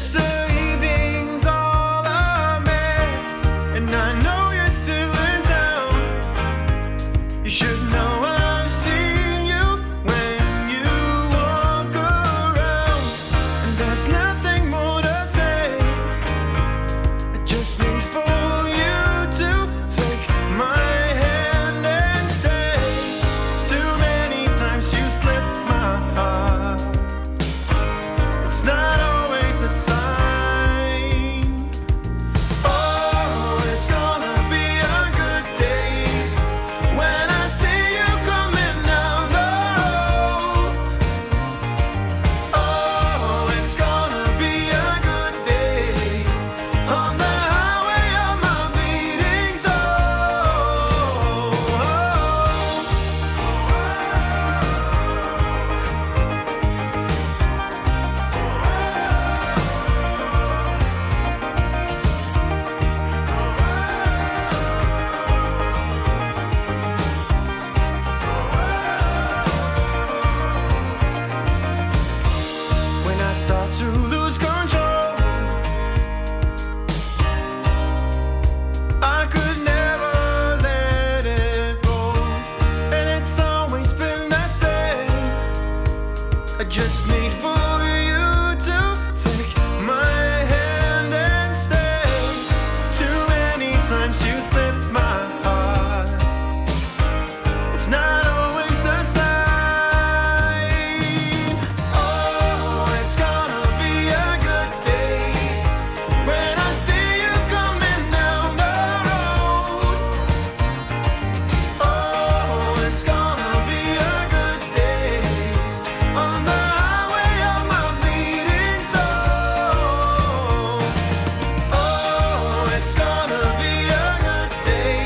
Yester evening's all a mess, and I know you're still in town. You should know I've seen you when you walk around, and there's nothing more to say. I just need for you to take my hand and stay. Too many times you slipped my heart. It's not always a sign. Oh, it's gonna be a good day when I see you coming down the road. Oh, it's gonna be a good day on the highway of my bleeding soul. When I start to lose control, I could never let it go, and it's always been the same. I just need for you to take my hand and stay. Too many times you slipped my heart. It's not always the same. Oh, it's gonna be a good day when I see you coming down the road. Oh, it's gonna be a good day on the highway of my bleeding soul. Oh, it's gonna be a good day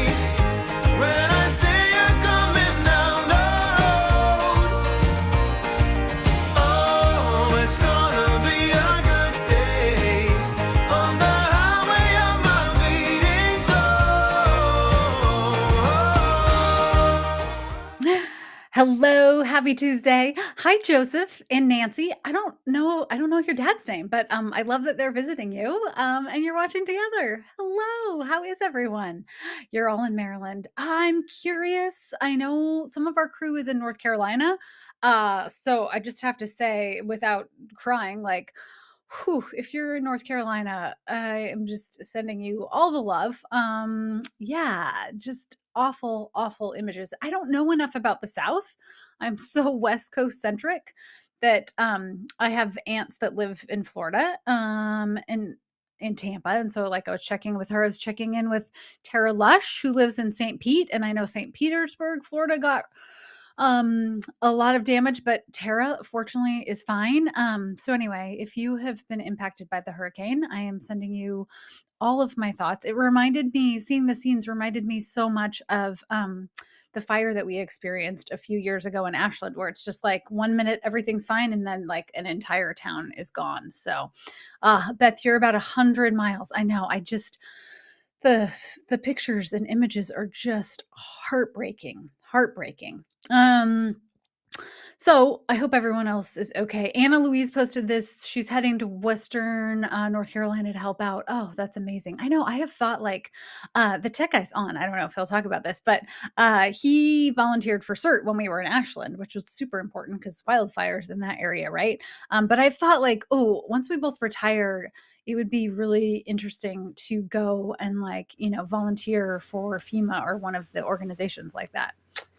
when I see you coming down the road. Oh, it's gonna be a good day on the highway of my bleeding soul. Hello, happy Tuesday. Hi, Joseph and Nancy. I don't know your dad's name, but I love that they're visiting you and you're watching together. Hello, how is everyone? You're all in Maryland. I'm curious. I know some of our crew is in North Carolina. So I just have to say, without crying, like, whew, if you're in North Carolina, I am just sending you all the love. Yeah, just awful, awful images. I don't know enough about the South. I'm so West Coast centric that I have aunts that live in Florida and in Tampa. And so like I was checking with her, I was checking in with Tara Lush, who lives in St. Pete. And I know St. Petersburg, Florida got a lot of damage, but Tara fortunately is fine. So anyway, if you have been impacted by the hurricane, I am sending you all of my thoughts. It reminded me, seeing the scenes reminded me so much of the fire that we experienced a few years ago in Ashland, where it's just like 1 minute everything's fine and then like an entire town is gone. So Beth, you're about 100 miles. I know. I just the pictures and images are just heartbreaking. So I hope everyone else is okay. Anna Louise posted this. She's heading to Western North Carolina to help out. Oh, that's amazing. I know. I have thought like the tech guy's on. I don't know if he'll talk about this, but he volunteered for CERT when we were in Ashland, which was super important because wildfires in that area, right? But I've thought like, oh, once we both retired, it would be really interesting to go and like, volunteer for FEMA or one of the organizations like that.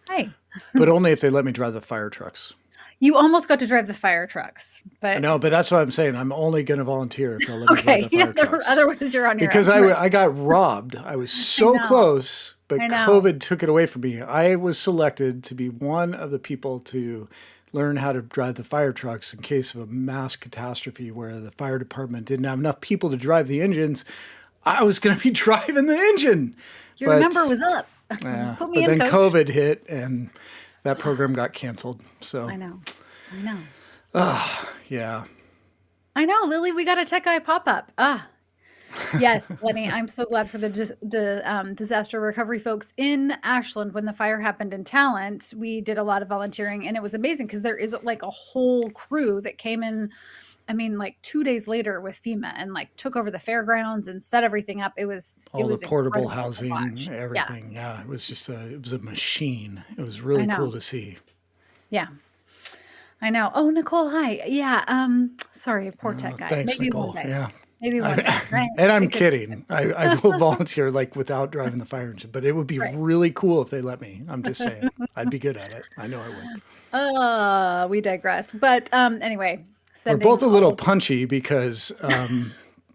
Hi. But only if they let me drive the fire trucks. You almost got to drive the fire trucks, but No, but that's what I'm saying. I'm only going to volunteer if they'll let me drive the fire trucks. Otherwise you're on your Because own. I got robbed. I was so close, but COVID took it away from me. I was selected to be one of the people to learn how to drive the fire trucks in case of a mass catastrophe where the fire department didn't have enough people to drive the engines. I was going to be driving the engine. Your number was up. Yeah, but then Coach. COVID hit and that program got canceled. So I know. Yeah. I know, Lily. We got a tech guy pop up. Yes, Lenny. I'm so glad for the disaster recovery folks in Ashland. When the fire happened in Talent, we did a lot of volunteering, and it was amazing because there is like a whole crew that came in I mean, like 2 days later with FEMA and like took over the fairgrounds and set everything up. It was All the portable incredible to housing, watch. Yeah, everything. Yeah, it was just it was a machine. It was I really know. cool to see. Yeah, I know. Oh, Nicole, hi. Yeah, sorry, poor tech guy. Thanks, Maybe one Nicole. day. Yeah. Maybe one day, right? And I'm It could kidding. I will volunteer like without driving the fire engine, but it would be right. really cool if they let me. I'm just saying. I'd be good at it. I know I would. We digress. But anyway, We're sending both a all little of punchy because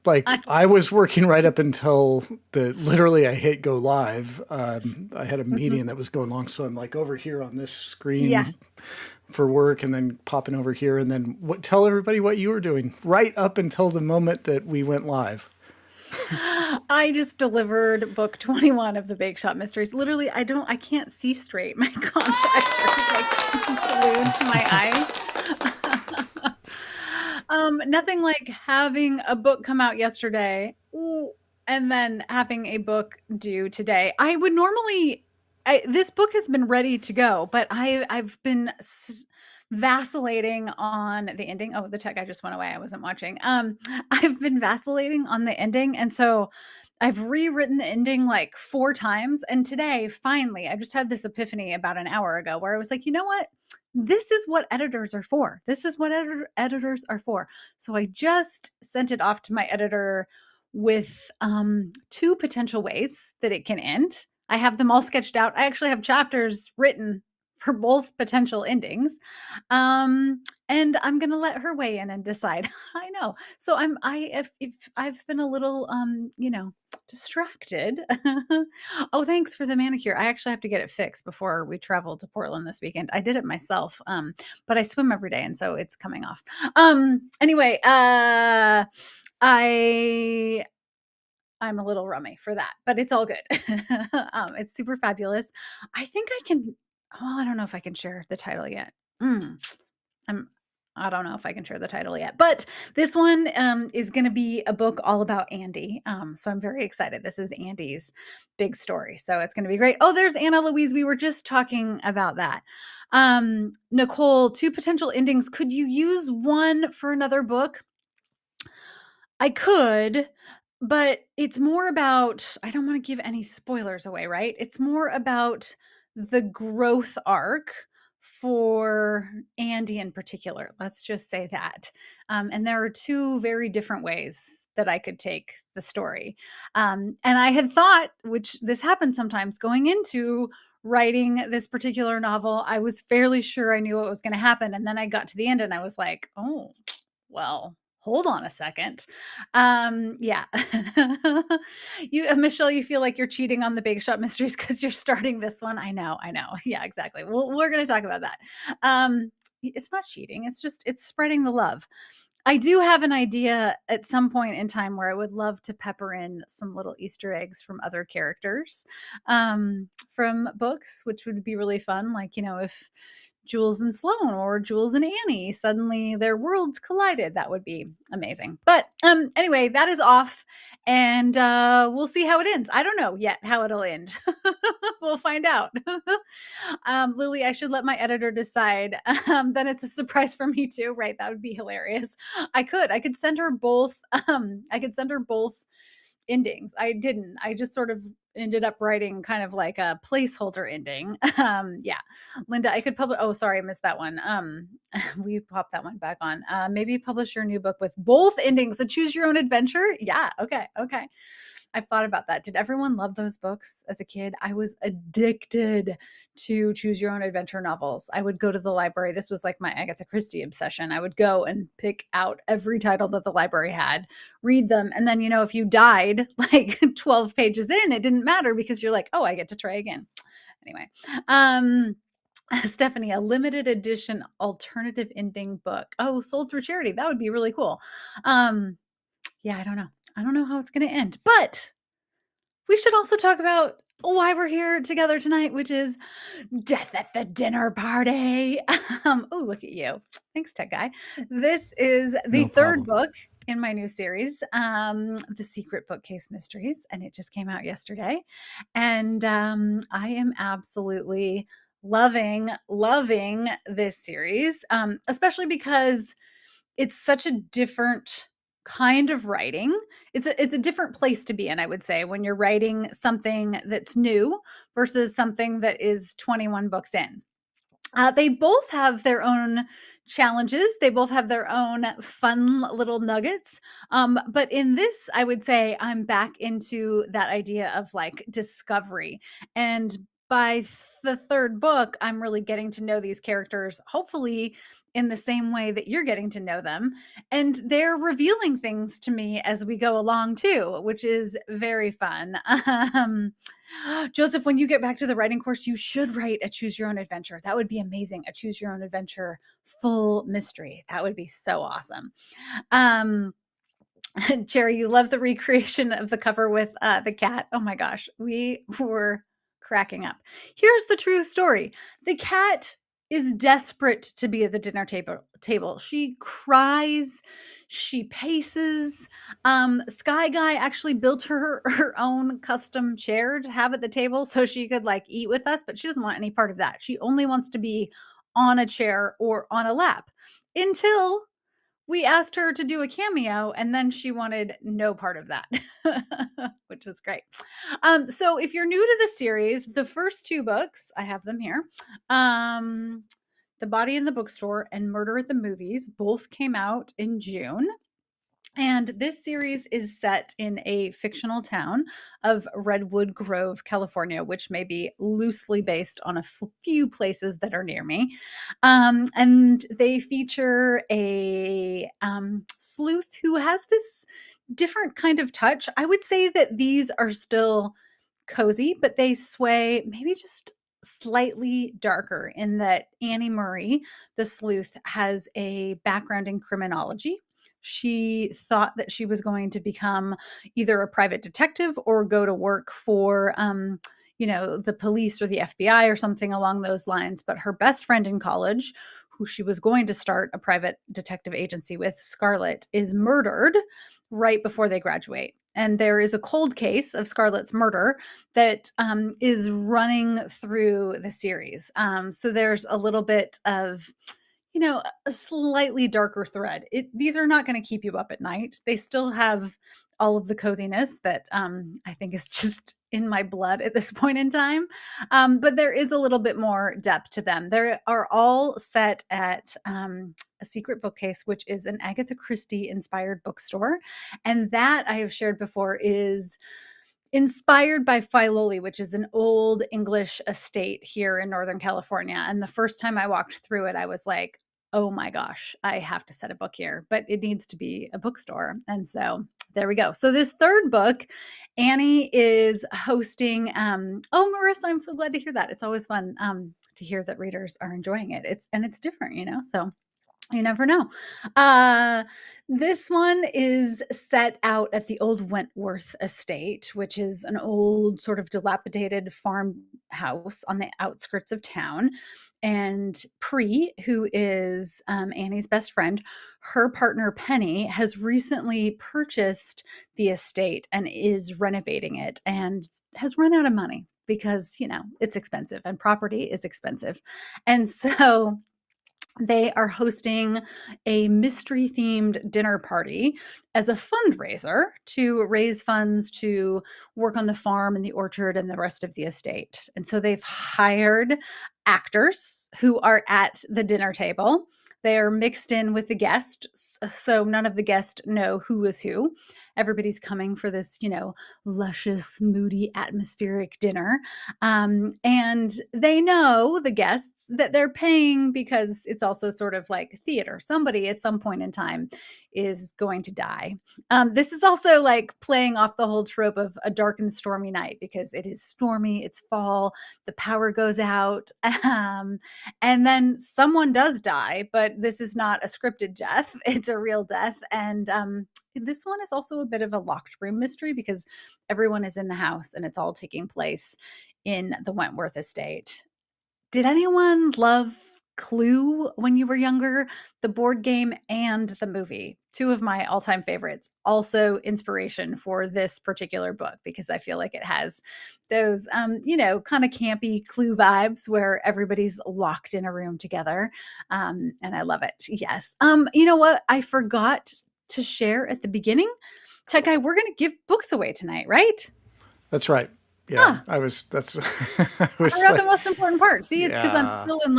like I was working right up until literally I hit go live. I had a meeting that was going long, so I'm like over here on this yeah. screen for work and then popping over here and then tell everybody what you were doing right up until the moment that we went live. I just delivered book 21 of the Bake Shop Mysteries. Literally, I can't see straight. My contacts are like glued to my eyes. Nothing like having a book come out yesterday and then having a book due today. I would normally this book has been ready to go, but I've been vacillating on the ending. Oh, the tech guy just went away. I wasn't watching. I've been vacillating on the ending, and so I've rewritten the ending like 4 times. And today, finally, I just had this epiphany about an hour ago where I was like, you know what? This is what editors are for. This is what editors are for. So I just sent it off to my editor with 2 potential ways that it can end. I have them all sketched out. I actually have chapters written for both potential endings. And I'm going to let her weigh in and decide. I know. So if I've been a little distracted. Oh, thanks for the manicure. I actually have to get it fixed before we travel to Portland this weekend. I did it myself. But I swim every day and so it's coming off. Anyway, I'm a little rummy for that, but it's all good. It's super fabulous. I think I can. Oh, I don't know if I can share the title yet. I don't know if I can share the title yet, but this one is going to be a book all about Andy. So I'm very excited. This is Andy's big story, so it's going to be great. Oh, there's Anna Louise. We were just talking about that. Nicole, 2 potential endings. Could you use one for another book? I could, but it's more about, I don't want to give any spoilers away, right? It's more about the growth arc for Andy in particular. Let's just say that. And there are 2 very different ways that I could take the story. And I had thought, which this happens sometimes going into writing this particular novel, I was fairly sure I knew what was going to happen. And then I got to the end and I was like, oh, well, hold on a second. Yeah. Michelle, you feel like you're cheating on the Bake Shop Mysteries because you're starting this one. I know. Yeah, exactly. We're going to talk about that. It's not cheating. It's spreading the love. I do have an idea at some point in time where I would love to pepper in some little Easter eggs from other characters from books, which would be really fun. Like, if Jules and Sloane or Jules and Annie, suddenly their worlds collided. That would be amazing. But anyway, that is off and we'll see how it ends. I don't know yet how it'll end. We'll find out. Lily, I should let my editor decide. Then it's a surprise for me too, right? That would be hilarious. I could send her both. I could send her both endings. I didn't. I just sort of ended up writing kind of like a placeholder ending. Yeah. Linda, I could publish. Oh, sorry, I missed that one. We popped that one back on. Maybe publish your new book with both endings. So choose your own adventure. Yeah. Okay. I've thought about that. Did everyone love those books as a kid? I was addicted to choose your own adventure novels. I would go to the library. This was like my Agatha Christie obsession. I would go and pick out every title that the library had, read them. And then, if you died like 12 pages in, it didn't matter because you're like, oh, I get to try again. Anyway, Stephanie, a limited edition alternative ending book. Oh, sold through charity. That would be really cool. Yeah, I don't know. I don't know how it's going to end, but we should also talk about why we're here together tonight, which is Death at the Dinner Party. Oh, look at you. Thanks, tech guy. This is the third book in my new series, The Secret Bookcase Mysteries, and it just came out yesterday. And I am absolutely loving this series, especially because it's such a different kind of writing. It's a different place to be in, I would say, when you're writing something that's new versus something that is 21 books in. They both have their own challenges. They both have their own fun little nuggets. But in this, I would say I'm back into that idea of like discovery. And by the third book, I'm really getting to know these characters, hopefully in the same way that you're getting to know them. And they're revealing things to me as we go along, too, which is very fun. Joseph, when you get back to the writing course, you should write a choose your own adventure. That would be amazing. A choose your own adventure full mystery. That would be so awesome. Jerry, you love the recreation of the cover with the cat. Oh my gosh, we were cracking up. Here's the true story. The cat is desperate to be at the dinner table. She cries, she paces. Sky Guy actually built her own custom chair to have at the table so she could like eat with us, but she doesn't want any part of that. She only wants to be on a chair or on a lap until we asked her to do a cameo, and then she wanted no part of that, which was great. So if you're new to the series, the first two books, I have them here, The Body in the Bookstore and Murder at the Movies, both came out in June. And this series is set in a fictional town of Redwood Grove, California, which may be loosely based on a few places that are near me. And they feature a sleuth who has this different kind of touch. I would say that these are still cozy, but they sway maybe just slightly darker in that Annie Murray, the sleuth, has a background in criminology. She thought that she was going to become either a private detective or go to work for, the police or the FBI or something along those lines. But her best friend in college, who she was going to start a private detective agency with, Scarlett, is murdered right before they graduate. And there is a cold case of Scarlett's murder that is running through the series. So there's a little bit of a slightly darker thread. These are not going to keep you up at night. They still have all of the coziness that I think is just in my blood at this point in time. But there is a little bit more depth to them. They are all set at a Secret Bookcase, which is an Agatha Christie inspired bookstore. And that I have shared before is inspired by Filoli, which is an old English estate here in Northern California. And the first time I walked through it, I was like, oh my gosh, I have to set a book here, but it needs to be a bookstore. And so there we go. So this third book, Annie is hosting. Oh, Marissa, I'm so glad to hear that. It's always fun to hear that readers are enjoying it. It's different, so you never know. This one is set out at the old Wentworth estate, which is an old sort of dilapidated farmhouse on the outskirts of town. And Pri, who is Annie's best friend, her partner Penny has recently purchased the estate and is renovating it and has run out of money because, it's expensive and property is expensive. And so they are hosting a mystery themed dinner party as a fundraiser to raise funds to work on the farm and the orchard and the rest of the estate. And so they've hired actors who are at the dinner table. They are mixed in with the guests, so none of the guests know who is who. Everybody's coming for this, luscious, moody, atmospheric dinner. And they know, the guests, that they're paying because it's also sort of like theater. Somebody at some point in time is going to die. This is also like playing off the whole trope of a dark and stormy night because it is stormy, it's fall, the power goes out, and then someone does die, but this is not a scripted death, it's a real death. And this one is also a bit of a locked room mystery because everyone is in the house and it's all taking place in the Wentworth estate. Did anyone love Clue when you were younger, the board game and the movie. Two of my all-time favorites. Also inspiration for this particular book because I feel like it has those kind of campy Clue vibes where everybody's locked in a room together. And I love it. Yes. You know what? I forgot to share at the beginning. Tech Guy, we're going to give books away tonight, right? That's right. Yeah, I was forgot the most important part. See, it's because I'm still in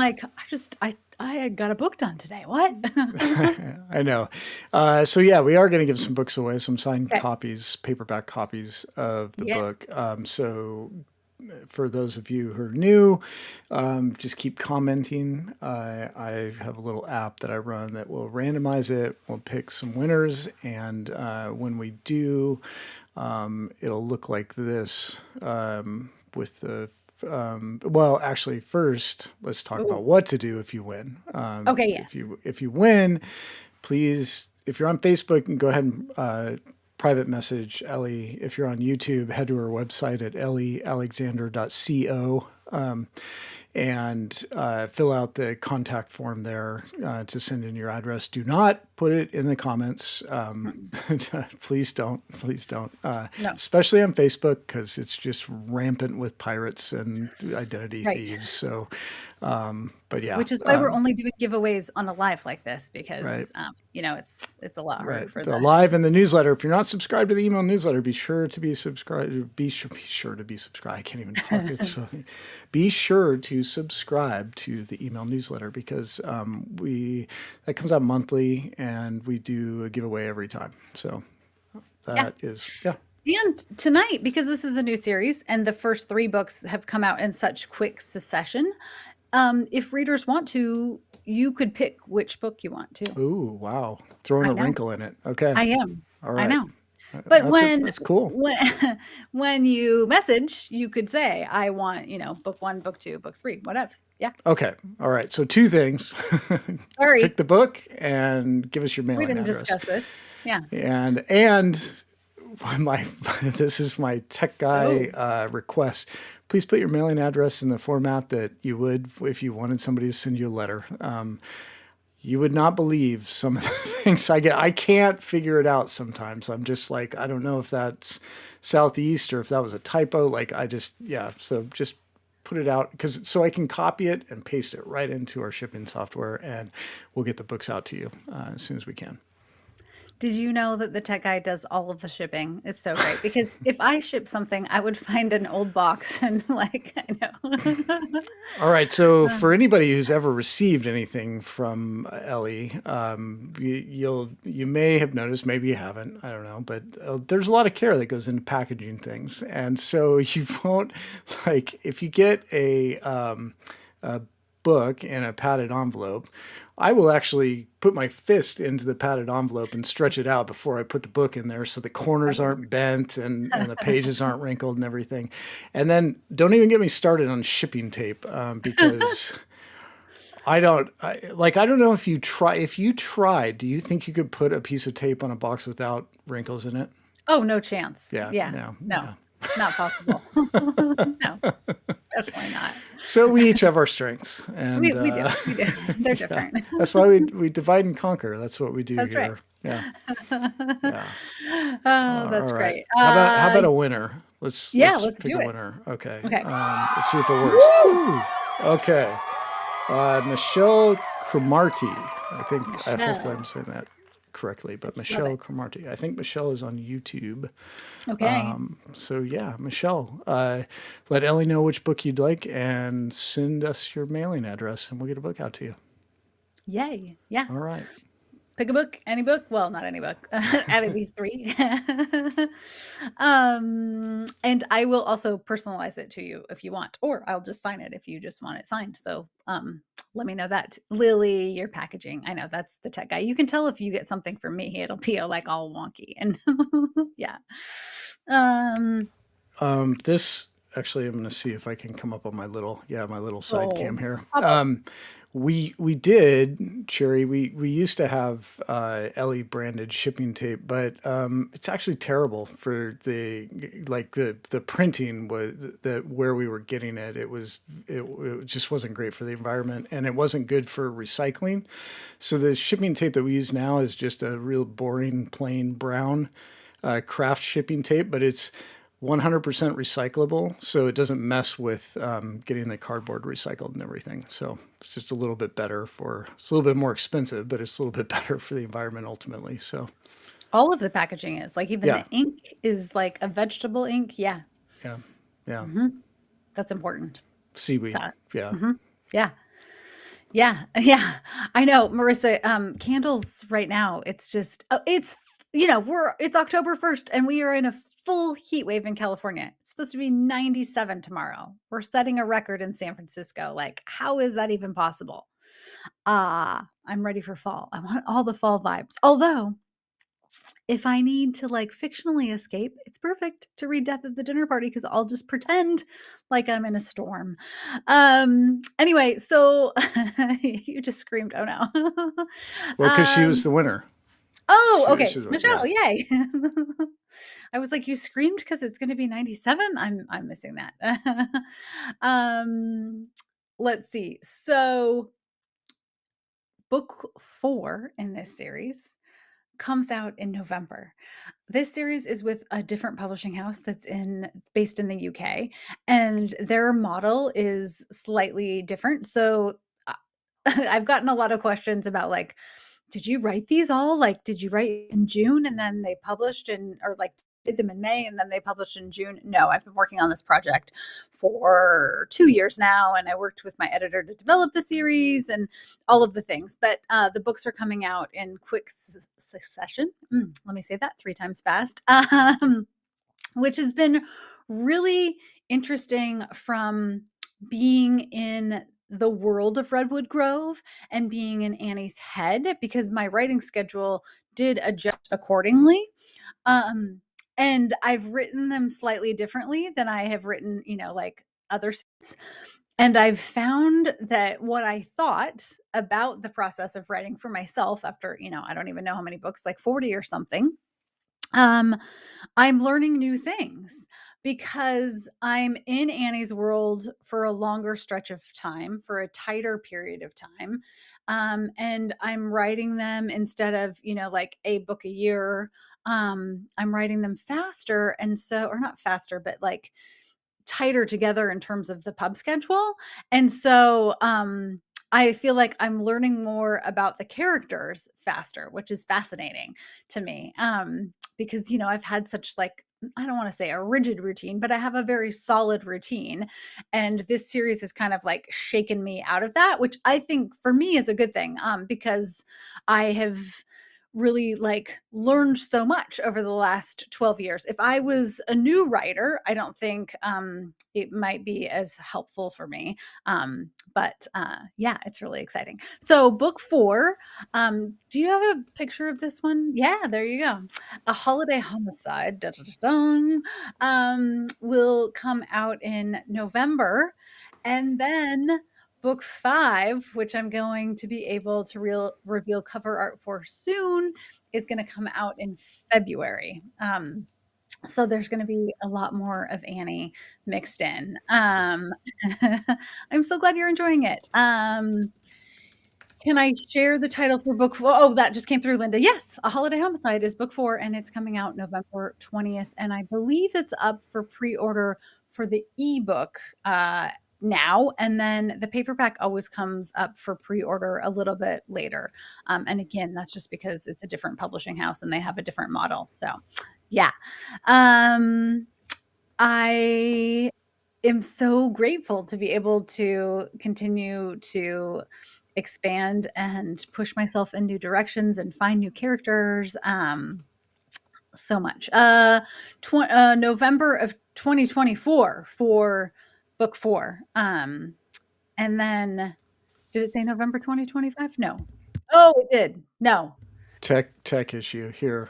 I got a book done today. What? I know. So yeah, we are going to give some books away, some signed copies, paperback copies of the book. So for those of you who are new, just keep commenting. I have a little app that I run that will randomize it. We'll pick some winners, and when we do, it'll look like this with the well, actually, first, let's talk about what to do if you win. Okay, yes. If you win, please, if you're on Facebook, go ahead and private message Ellie. If you're on YouTube, head to her website at elliealexander.co. And fill out the contact form there to send in your address. Do not put it in the comments. Please don't. Please don't. No. Especially on Facebook, because it's just rampant with pirates and identity thieves. So, but yeah. Which is why we're only doing giveaways on a live like this, because it's a lot harder for the live and the newsletter. If you're not subscribed to the email newsletter, be sure to be subscribed. Be sure to be subscribed. I can't even talk. Be sure to subscribe to the email newsletter, because that comes out monthly, and we do a giveaway every time. So that is. And tonight, because this is a new series and the first 3 books have come out in such quick succession, if readers want to, you could pick which book you want to. Ooh, wow. Throwing a wrinkle in it. Okay. I am. All right. I know. But that's cool. When you message, you could say, I want, book 1, book 2, book 3, whatever. Yeah. Okay. All right. So 2 things. Sorry. Pick the book and give us your mailing address. We didn't discuss this. Yeah. And this is my tech guy request. Please put your mailing address in the format that you would if you wanted somebody to send you a letter. You would not believe some of the things I get. I can't figure it out sometimes. I'm just like, I don't know if that's Southeast or if that was a typo. So just put it out so I can copy it and paste it right into our shipping software, and we'll get the books out to you as soon as we can. Did you know that the tech guy does all of the shipping? It's so great, because if I ship something, I would find an old box and I know. All right. So for anybody who's ever received anything from Ellie, you may have noticed, maybe you haven't, I don't know, but there's a lot of care that goes into packaging things. And so you won't, if you get a book in a padded envelope, I will actually put my fist into the padded envelope and stretch it out before I put the book in there, so the corners aren't bent and the pages aren't wrinkled and everything. And then don't even get me started on shipping tape, because I don't know if you tried, do you think you could put a piece of tape on a box without wrinkles in it? Oh, no chance. No. Not possible. No, definitely not. So we each have our strengths, and we do. They're different. Yeah. That's why we divide and conquer. That's what we do That's here. Right. Yeah. Oh, that's great. How about a winner? Let's do pick a it. winner. Okay. Okay. Let's see if it works. Woo! Okay. Michelle Cromartie. Hopefully I'm saying that correctly, but Michelle Cromartie. I think Michelle is on YouTube. Okay. So yeah, Michelle, let Ellie know which book you'd like and send us your mailing address, and we'll get a book out to you. Yay. Yeah. All right. Pick a book, any book. Well, not any book. Out of these 3. And I will also personalize it to you if you want, or I'll just sign it if you just want it signed. So let me know that. Lily, your packaging. I know that's the tech guy. You can tell if you get something from me, it'll be like all wonky. And yeah. This actually, I'm going to see if I can come up on my little side cam here. We did, Cherry. We used to have Ellie branded shipping tape, but it's actually terrible for the printing was that where we were getting it. It just wasn't great for the environment, and it wasn't good for recycling. So the shipping tape that we use now is just a real boring, plain brown craft shipping tape, but it's 100% recyclable, so it doesn't mess with getting the cardboard recycled and everything. So it's just a little bit better for, it's a little bit more expensive, but it's a little bit better for the environment ultimately. So All of the packaging is like even yeah, the ink is like a vegetable ink. Yeah. yeah, yeah. That's important to Seaweed. us. Yeah. Yeah. Yeah. Yeah. I know, Marissa, candles right now, it's just it's it's October 1st and we are in a full heat wave in California. It's supposed to be 97 tomorrow. We're setting a record in San Francisco. Like, how is that even possible? I'm ready for fall. I want all the fall vibes. Although if I need to like fictionally escape, it's perfect to read Death at the Dinner Party because I'll just pretend like I'm in a storm. Anyway, so you just screamed, oh no. Well, because she was um, the winner. oh, okay. Yeah. Michelle, yay. I was like, you screamed because it's gonna be 97. I'm missing that. um, let's see. So book 4 in this series comes out in November. This series is with a different publishing house that's based in the UK, and their model is slightly different. So uh, I've gotten a lot of questions about like, did you write these all? Like, did you write in June and then they published in, or like did them in May and then they published in June? No, I've been working on this project for 2 years now, and I worked with my editor to develop the series and all of the things. But the books are coming out in quick succession. Let me say that 3 times fast, which has been really interesting from being in the world of Redwood Grove and being in Annie's head because my writing schedule did adjust accordingly. Um, and I've written them slightly differently than I have written, like other scenes. And I've found that what I thought about the process of writing for myself after, I don't even know how many books, like 40 or something, um, I'm learning new things because I'm in Annie's world for a longer stretch of time, for a tighter period of time. And I'm writing them instead of, like a book a year. I'm writing them faster. And so, or not faster, but like tighter together in terms of the pub schedule. And so I feel like I'm learning more about the characters faster, which is fascinating to me. Because I've had such like, I don't want to say a rigid routine, but I have a very solid routine. And this series has kind of like shaken me out of that, which I think for me is a good thing, because I have really like learned so much over the last 12 years. If I was a new writer, I don't think it might be as helpful for me. But yeah, it's really exciting. So book 4, do you have a picture of this one? Yeah, there you go. A Holiday Homicide will come out in November. And then book 5, which I'm going to be able to reveal cover art for soon, is going to come out in February. So there's going to be a lot more of Annie mixed in. I'm so glad you're enjoying it. Can I share the title for book 4? Oh, that just came through, Linda. Yes, A Holiday Homicide is book 4, and it's coming out November 20th. And I believe it's up for pre-order for the ebook now. And then the paperback always comes up for pre-order a little bit later. And again, that's just because it's a different publishing house and they have a different model. So yeah. I am so grateful to be able to continue to expand and push myself in new directions and find new characters. So much. November of 2024 for book 4. And then did it say November 2025? No. Oh, it did. No. Tech issue here.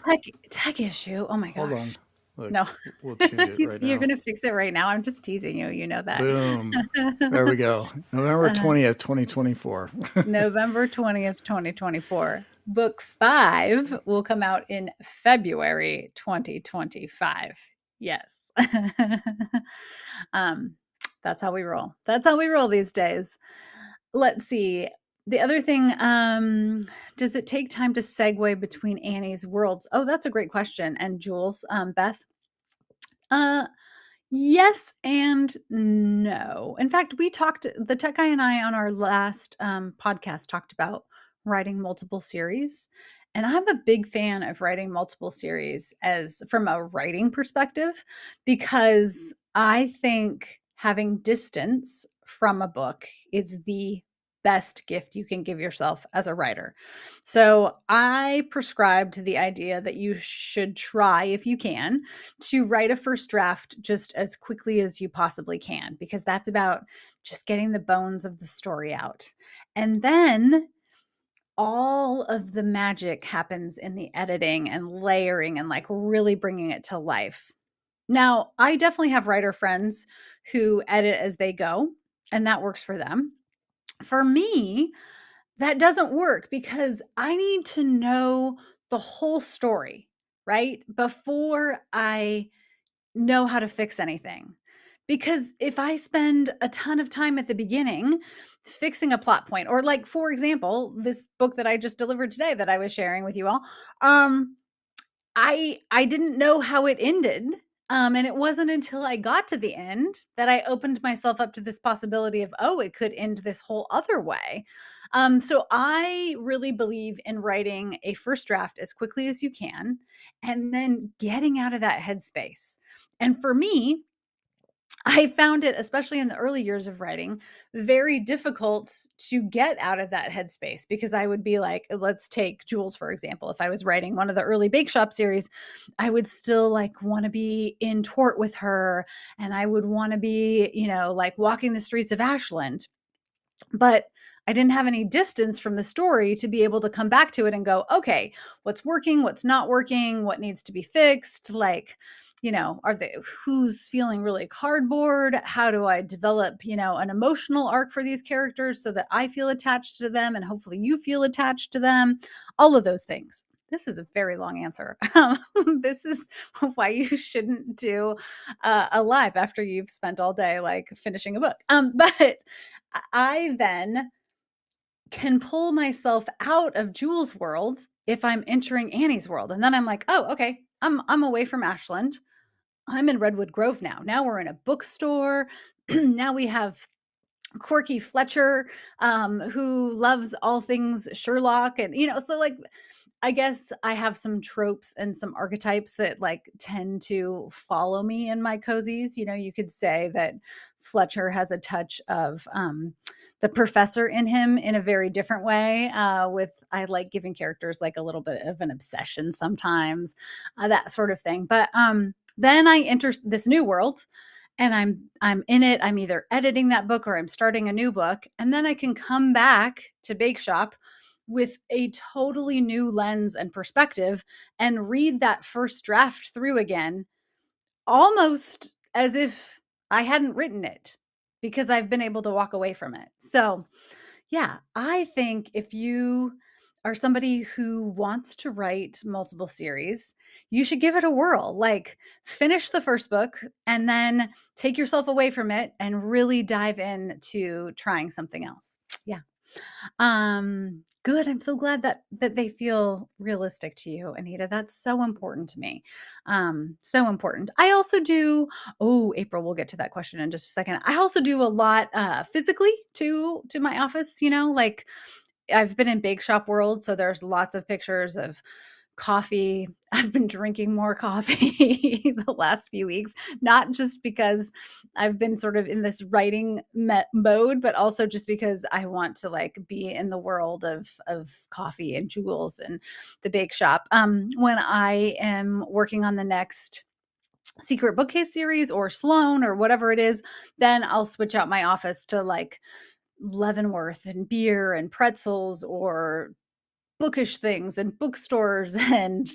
Tech issue. Oh my Hold on. gosh. Look, No, we'll change it right you're now. going to fix it right now. I'm just teasing you. You know that. Boom. There we go. November 20th, 2024. November 20th, 2024. Book 5 will come out in February 2025. Yes. That's how we roll. That's how we roll these days. Let's see. The other thing, does it take time to segue between Annie's worlds? Oh, that's a great question. And Jules, Beth, uh, yes and no. In fact, the tech guy and I on our last podcast talked about writing multiple series. And I'm a big fan of writing multiple series as from a writing perspective, because I think having distance from a book is the best gift you can give yourself as a writer. So I prescribe to the idea that you should try, if you can, to write a first draft just as quickly as you possibly can, because that's about just getting the bones of the story out. And then all of the magic happens in the editing and layering and like really bringing it to life. Now, I definitely have writer friends who edit as they go, and that works for them. For me, that doesn't work because I need to know the whole story, right? Before I know how to fix anything. Because if I spend a ton of time at the beginning fixing a plot point, or like, for example, this book that I just delivered today that I was sharing with you all, I didn't know how it ended. And it wasn't until I got to the end that I opened myself up to this possibility of, oh, it could end this whole other way. So I really believe in writing a first draft as quickly as you can and then getting out of that headspace. And for me, I found it, especially in the early years of writing, very difficult to get out of that headspace, because I would be like, let's take Jules, for example. If I was writing one of the early Bake Shop series, I would still like want to be in Tort with her. And I would want to be, like walking the streets of Ashland. But I didn't have any distance from the story to be able to come back to it and go, okay, what's working, what's not working, what needs to be fixed? Like, who's feeling really cardboard? How do I develop, an emotional arc for these characters so that I feel attached to them and hopefully you feel attached to them? All of those things. This is a very long answer. This is why you shouldn't do a live after you've spent all day like finishing a book. But I then can pull myself out of Jules' world if I'm entering Annie's world. And then I'm like, oh, okay, I'm away from Ashland. I'm in Redwood Grove now. Now we're in a bookstore. Now we have Corky Fletcher, who loves all things Sherlock. And, so like, I guess I have some tropes and some archetypes that like tend to follow me in my cozies. You could say that Fletcher has a touch of the professor in him in a very different way. I like giving characters like a little bit of an obsession sometimes, that sort of thing. But then I enter this new world. And I'm in it. I'm either editing that book or I'm starting a new book. And then I can come back to Bake Shop with a totally new lens and perspective and read that first draft through again, almost as if I hadn't written it, because I've been able to walk away from it. So, yeah, I think if you are somebody who wants to write multiple series, you should give it a whirl. Like, finish the first book and then take yourself away from it and really dive into trying something else. Yeah. Good. I'm so glad that they feel realistic to you, Anita. That's so important to me. So important. I also do, April, we'll get to that question in just a second. I also do a lot physically to my office, like I've been in Bake Shop world, so there's lots of pictures of coffee. I've been drinking more coffee the last few weeks, not just because I've been sort of in this writing mode, but also just because I want to like be in the world of coffee and Jules and the Bake Shop. When I am working on the next Secret Bookcase series or Sloan or whatever it is, then I'll switch out my office to like Leavenworth and beer and pretzels or bookish things and bookstores and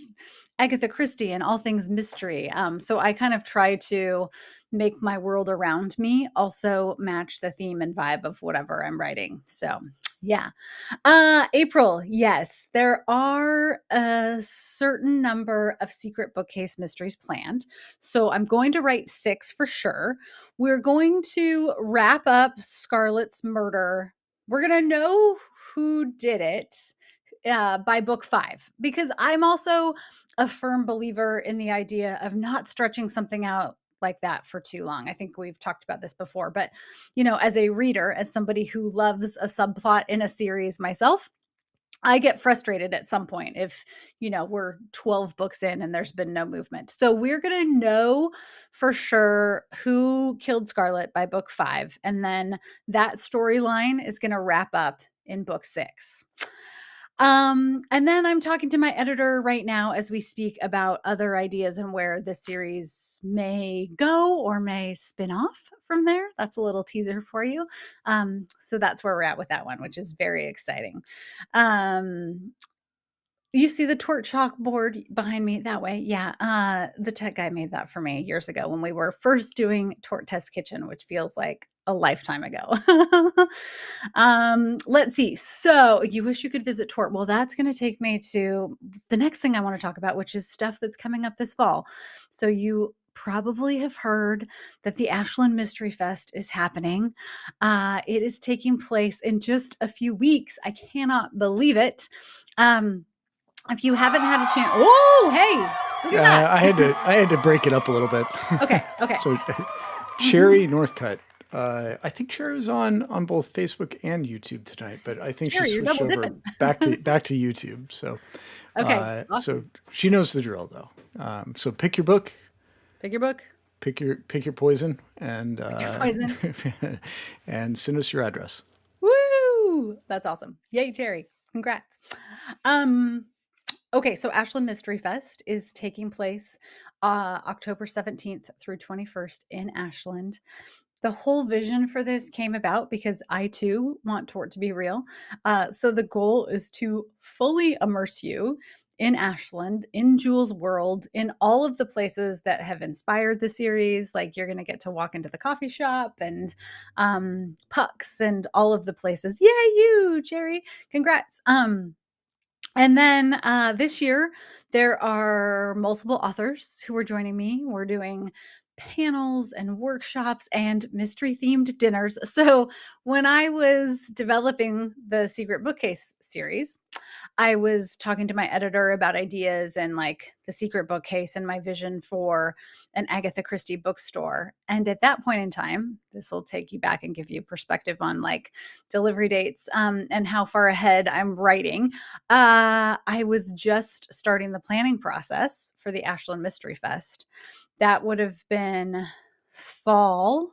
Agatha Christie and all things mystery. So I kind of try to make my world around me also match the theme and vibe of whatever I'm writing. So yeah. April, yes, there are a certain number of secret bookcase mysteries planned. So I'm going to write 6 for sure. We're going to wrap up Scarlett's murder. We're going to know who did it by book 5, because I'm also a firm believer in the idea of not stretching something out like that for too long. I think we've talked about this before, but as a reader, as somebody who loves a subplot in a series myself, I get frustrated at some point if, we're 12 books in and there's been no movement. So we're going to know for sure who killed Scarlett by book 5. And then that storyline is going to wrap up in book 6. And then I'm talking to my editor right now as we speak about other ideas and where the series may go or may spin off from there. That's a little teaser for you. So that's where we're at with that one, which is very exciting. You see the Tort chalkboard behind me that way? Yeah. The tech guy made that for me years ago when we were first doing Tort Test Kitchen, which feels like a lifetime ago. Let's see. So you wish you could visit Tort. Well, that's going to take me to the next thing I want to talk about, which is stuff that's coming up this fall. So you probably have heard that the Ashland Mystery Fest is happening. It is taking place in just a few weeks. I cannot believe it. If you haven't had a chance, hey, look at that. I had to break it up a little bit. Okay. So, Cherry Northcutt. I think Cherry was on both Facebook and YouTube tonight, but I think Cherry, she switched over back to YouTube. So, okay, awesome. So she knows the drill, though. So pick your book. Pick your book. Pick your poison, and and send us your address. Woo! That's awesome. Yay, Cherry! Congrats. Okay, so Ashland Mystery Fest is taking place October 17th through 21st in Ashland. The whole vision for this came about because I too want Tort to be real. So the goal is to fully immerse you in Ashland, in Jules' world, in all of the places that have inspired the series. Like you're going to get to walk into the coffee shop and Pucks and all of the places. Yay, you, Jerry. Congrats. And then this year, there are multiple authors who are joining me. We're doing panels and workshops and mystery-themed dinners. So when I was developing the Secret Bookcase series, I was talking to my editor about ideas and like the Secret Bookcase and my vision for an Agatha Christie bookstore. And at that point in time, this will take you back and give you perspective on like delivery dates and how far ahead I'm writing. I was just starting the planning process for the Ashland Mystery Fest. That would have been fall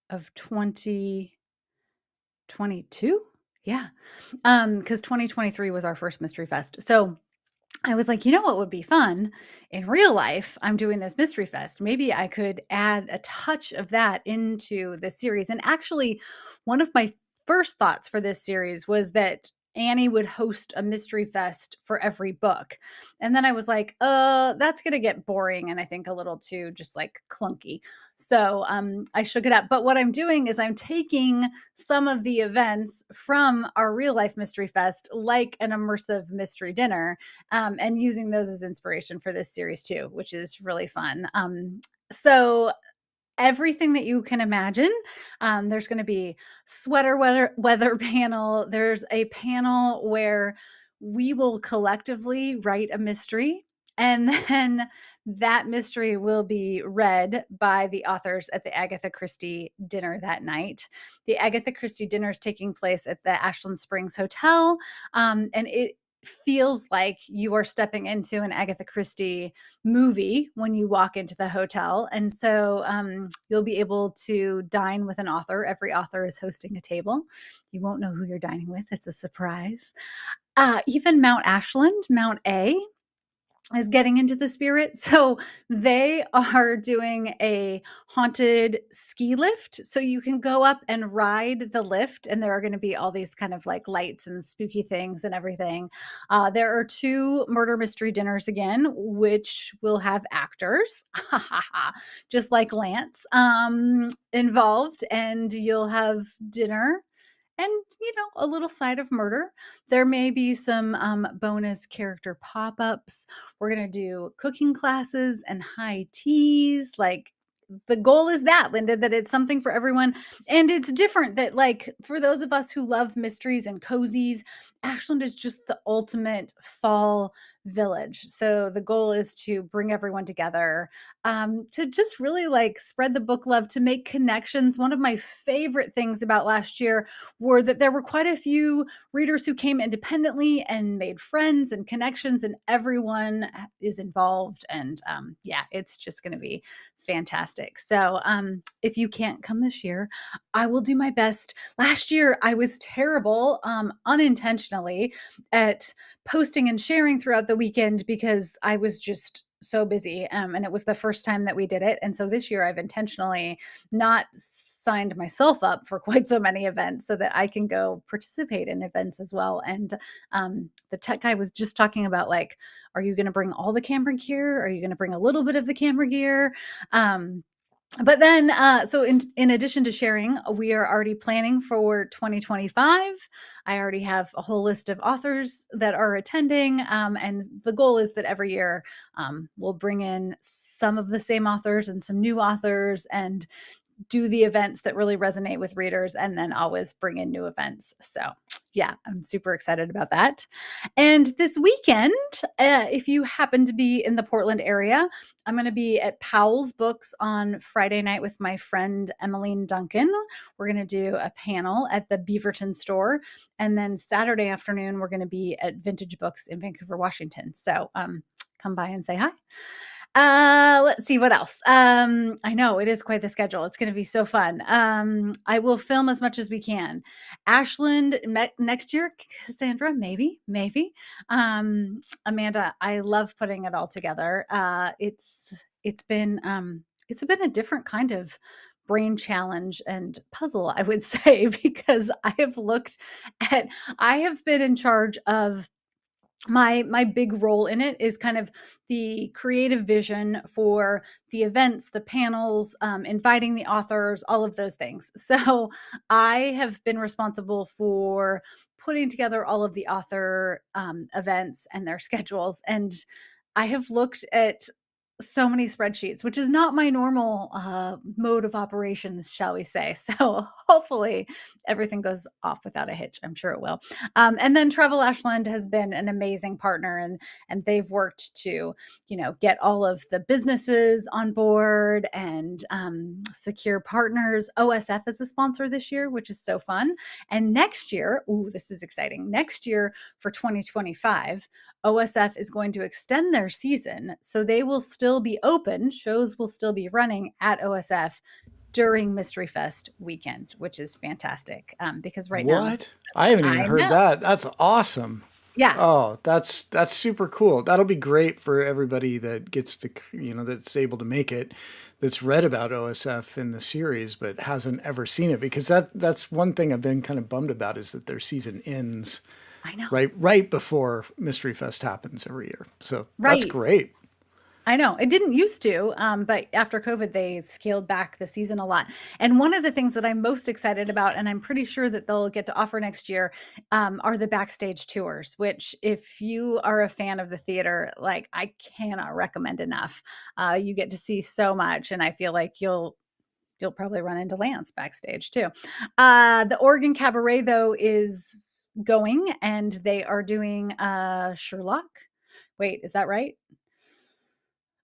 of 2022. Yeah. Because 2023 was our first Mystery Fest. So I was like, what would be fun in real life? I'm doing this Mystery Fest. Maybe I could add a touch of that into the series. And actually, one of my first thoughts for this series was that Annie would host a Mystery Fest for every book. And then I was like, that's going to get boring and I think a little too just like clunky. So I shook it up. But what I'm doing is I'm taking some of the events from our real life Mystery Fest, like an immersive mystery dinner, and using those as inspiration for this series too, which is really fun. So everything that you can imagine. There's going to be sweater weather panel. There's a panel where we will collectively write a mystery, and then that mystery will be read by the authors at the Agatha Christie dinner that night. The Agatha Christie dinner is taking place at the Ashland Springs Hotel, and it feels like you are stepping into an Agatha Christie movie when you walk into the hotel. And so you'll be able to dine with an author. Every author is hosting a table. You won't know who you're dining with. It's a surprise. Even Mount Ashland, Mount A, is getting into the spirit. So they are doing a haunted ski lift. So you can go up and ride the lift, and there are going to be all these kind of like lights and spooky things and everything. There are 2 murder mystery dinners again, which will have actors, just like Lance, involved, and you'll have dinner and a little side of murder. There may be some bonus character pop-ups. We're gonna do cooking classes and high teas. Like, the goal is that, Linda, that it's something for everyone. And it's different, that like for those of us who love mysteries and cozies, Ashland is just the ultimate fall village. So the goal is to bring everyone together, to just really like spread the book love, to make connections. One of my favorite things about last year were that there were quite a few readers who came independently and made friends and connections, and everyone is involved. And yeah, it's just going to be fantastic. So if you can't come this year, I will do my best. Last year, I was terrible, unintentionally, at posting and sharing throughout the weekend because I was just so busy. And it was the first time that we did it. And so this year, I've intentionally not signed myself up for quite so many events so that I can go participate in events as well. And the tech guy was just talking about, like, are you going to bring all the camera gear? Are you going to bring a little bit of the camera gear? But then, so in addition to sharing, we are already planning for 2025. I already have a whole list of authors that are attending. And the goal is that every year we'll bring in some of the same authors and some new authors, and do the events that really resonate with readers, and then always bring in new events. So yeah, I'm super excited about that. And this weekend, if you happen to be in the Portland area, I'm going to be at Powell's Books on Friday night with my friend Emmeline Duncan. We're going to do a panel at the Beaverton store. And then Saturday afternoon, we're going to be at Vintage Books in Vancouver, Washington. So come by and say hi. Let's see what else. I know it is quite the schedule. It's going to be so fun. I will film as much as we can. Ashland next year, Cassandra, maybe. Amanda, I love putting it all together. It's been a different kind of brain challenge and puzzle, I would say, because I have been in charge of my big role in it is kind of the creative vision for the events, the panels, inviting the authors, all of those things. So I have been responsible for putting together all of the author events and their schedules. And I have looked at so many spreadsheets, which is not my normal mode of operations, shall we say. So hopefully everything goes off without a hitch. I'm sure it will. And then Travel Ashland has been an amazing partner, and they've worked to, get all of the businesses on board and secure partners. OSF is a sponsor this year, which is so fun. And next year, this is exciting. Next year for 2025, OSF is going to extend their season, so they will still be open. Shows will still be running at OSF during Mystery Fest weekend, which is fantastic. Because right now, what? I haven't even heard that. That's awesome. Yeah. Oh, that's super cool. That'll be great for everybody that gets to, that's able to make it, that's read about OSF in the series but hasn't ever seen it, because that's one thing I've been kind of bummed about, is that their season ends. I know. Right before Mystery Fest happens every year. So that's great. I know. It didn't used to, but after COVID, they scaled back the season a lot. And one of the things that I'm most excited about, and I'm pretty sure that they'll get to offer next year, are the backstage tours, which, if you are a fan of the theater, like, I cannot recommend enough. You get to see so much, and I feel like you'll probably run into Lance backstage too. The Oregon Cabaret, though, is going, and they are doing Sherlock. Wait, is that right?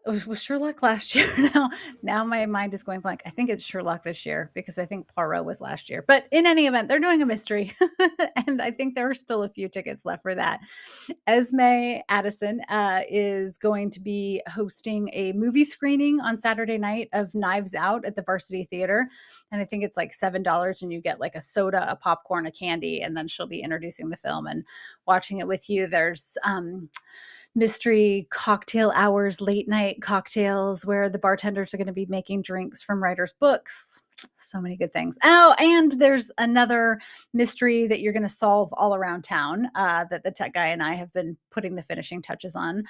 Was Sherlock last year? Now my mind is going blank. I think it's Sherlock this year, because I think Poirot was last year. But in any event, they're doing a mystery. And I think there are still a few tickets left for that. Esme Addison is going to be hosting a movie screening on Saturday night of Knives Out at the Varsity Theater. And I think it's like $7, and you get like a soda, a popcorn, a candy, and then she'll be introducing the film and watching it with you. There's mystery cocktail hours, late night cocktails where the bartenders are going to be making drinks from writers' books. So many good things. Oh, and there's another mystery that you're going to solve all around town that the tech guy and I have been putting the finishing touches on.